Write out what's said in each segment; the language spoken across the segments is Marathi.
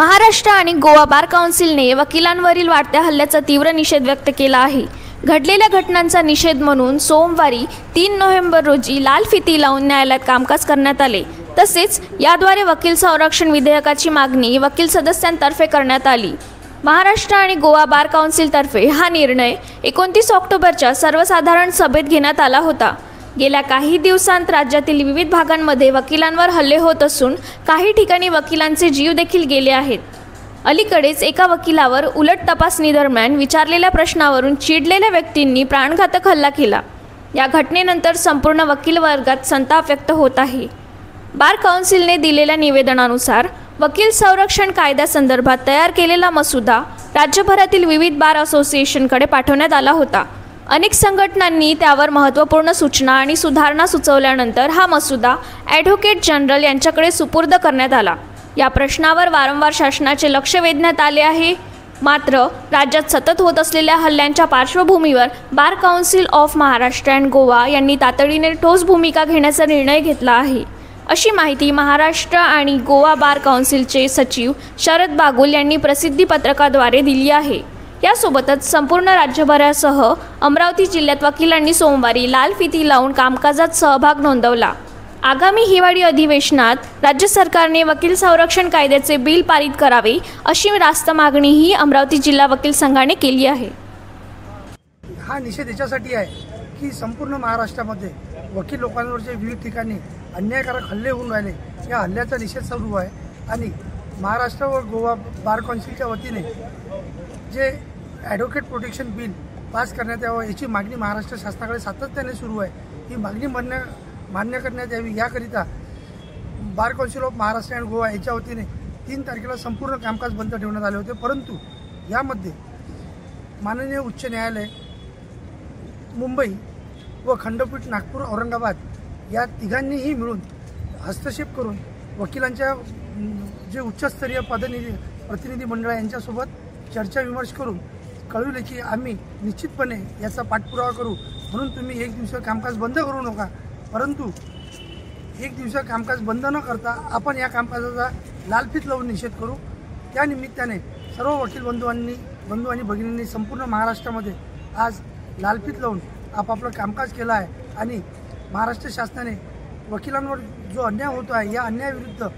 महाराष्ट्र आणि गोवा बार काउन्सिलने वकिलांवरील वाढत्या हल्ल्याचा तीव्र निषेध व्यक्त केला आहे। घडलेल्या घटनांचा निषेध म्हणून सोमवारी 3 नोव्हेंबर रोजी लाल फिती लावून न्यायालयात कामकाज करण्यात आले। तसेच याद्वारे वकील संरक्षण विधेयकाची मागणी वकील सदस्यांतर्फे करण्यात आली। महाराष्ट्र आणि गोवा बार काउन्सिलतर्फे हा निर्णय 29 ऑक्टोबरच्या सर्वसाधारण सभेत घेण्यात आला होता। गेल्या काही दिवसांत राज्यातील विविध भागांमध्ये वकिलांवर हल्ले होत असून काही ठिकाणी वकिलांचे जीव देखील गेले आहेत। अलीकडेच एका वकिलावर उलट तपासणी दरम्यान विचारलेल्या प्रश्नावरून चिडलेल्या व्यक्तींनी प्राणघातक हल्ला केला। या घटनेनंतर संपूर्ण वकील वर्गात संताप व्यक्त होत आहे। बार काउन्सिलने दिलेल्या निवेदनानुसार वकील संरक्षण कायद्यासंदर्भात तयार केलेला मसुदा राज्यभरातील विविध बार असोसिएशनकडे पाठवण्यात आला होता। अनेक संघटनांनी त्यावर महत्त्वपूर्ण सूचना आणि सुधारणा सुचवल्यानंतर हा मसुदा ॲडव्होकेट जनरल यांच्याकडे सुपूर्द करण्यात आला। या प्रश्नावर वारंवार शासनाचे लक्ष वेधण्यात आले आहे। मात्र राज्यात सतत होत असलेल्या हल्ल्यांच्या पार्श्वभूमीवर bar council of Maharashtra and Goa यांनी तातडीने ठोस भूमिका घेण्याचा निर्णय घेतला आहे, अशी माहिती महाराष्ट्र आणि गोवा बार काउन्सिलचे सचिव शरद बागुल यांनी प्रसिद्धी पत्रकाद्वारे दिली आहे। यासोबतच संपूर्ण राज्यभरासह अमरावती जिल्ह्यात वकिलांनी सोमवारी लाल फिती लावून कामकाजात सहभाग नोंदवला। आगामी हिवाळी अधिवेशनात राज्य सरकारने वकील संरक्षण कायद्याचे बिल पारित करावे, अशी रास्त मागणीही अमरावती जिल्हा वकील संघाने केली आहे। हा निषेध याच्यासाठी आहे की संपूर्ण महाराष्ट्रामध्ये वकील लोकांवरचे विविध ठिकाणी अन्यायकारक हल्ले होऊन राहिले। या हल्ल्याचा निषेध सुरू आहे आणि महाराष्ट्र व गोवा बार काउन्सिलच्या वतीने जे ॲडव्होकेट प्रोटेक्शन बिल पास करण्यात यावं याची मागणी महाराष्ट्र शासनाकडे सातत्याने सुरू आहे। ही मागणी मान्य करण्यात यावी याकरिता bar council of Maharashtra and Goa याच्या वतीने 3 तारखेला संपूर्ण कामकाज बंद ठेवण्यात आले होते। परंतु यामध्ये माननीय उच्च न्यायालय मुंबई व खंडपीठ नागपूर औरंगाबाद या तिघांनीही मिळून हस्तक्षेप करून वकिलांच्या जे उच्चस्तरीय प्रतिनिधी मंडळ यांच्यासोबत चर्चा विमर्श करून कळविले की आम्ही निश्चितपणे याचा पाठपुरावा करू, म्हणून तुम्ही 1 दिवस कामकाज बंद करू नका। परंतु 1 दिवस कामकाज बंद न करता आपण या कामकाजाचा लालफित लावून निषेध करू। त्या निमित्ताने सर्व वकील बंधू आणि भगिनींनी संपूर्ण महाराष्ट्रामध्ये आज लालफित लावून आपापलं कामकाज केलं आहे आणि महाराष्ट्र शासनाने वकिलांवर जो अन्याय होतो आहे या अन्यायाविरुद्ध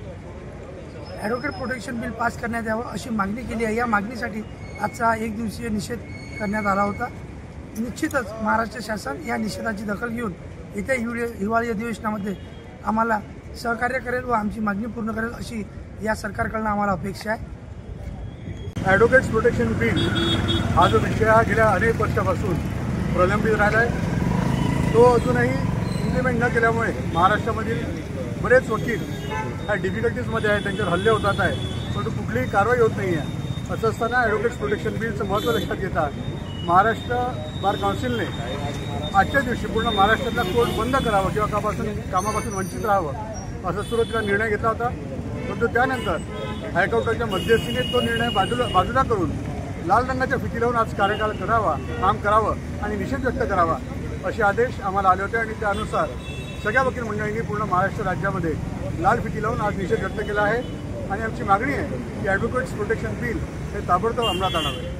ॲडव्होकेट प्रोटेक्शन बिल पास करण्यात यावं अशी मागणी केली आहे। या मागणीसाठी आजचा 1 दिवसीय निषेध करण्यात आला होता। निश्चितच महाराष्ट्र शासन या निषेधाची दखल घेऊन येत्या हिवाळी अधिवेशनामध्ये आम्हाला सहकार्य करेल व आमची मागणी पूर्ण करेल अशी या सरकारकडून आम्हाला अपेक्षा आहे। ॲडव्होकेट्स प्रोटेक्शन बिल हा जो विषय हा गेल्या अनेक वर्षापासून प्रलंबित राहिला आहे, तो अजूनही इम्प्लिमेंट न केल्यामुळे महाराष्ट्रामधील बरेच वकील ह्या डिफिकल्टीजमध्ये आहेत, त्यांच्यावर हल्ले होतात आहे, परंतु कुठलीही कारवाई होत नाही आहे। असं असताना ॲडव्होकेट्स प्रोटेक्शन बिलचं महत्त्व लक्षात घेता महाराष्ट्र बार काउन्सिलने आजच्या दिवशी पूर्ण महाराष्ट्रातला कोर्ट बंद करावं किंवा कामापासून वंचित राहावं असा सुरुवातीला निर्णय घेतला होता। परंतु त्यानंतर हायकोर्टाच्या मध्यस्थीने तो निर्णय बाजूला करून लाल रंगाच्या फिती लावून आज काम करावं आणि निषेध व्यक्त करावा असे आदेश आम्हाला आले होते आणि त्यानुसार सगळ्या वकील मंडळींनी पूर्ण महाराष्ट्र राज्यामध्ये लाल फिती लावून आज निषेध व्यक्त केला आहे आणि आमची मागणी आहे की ॲडव्होकेट्स प्रोटेक्शन बिल हे ताबडतोब अंमलात आणावे।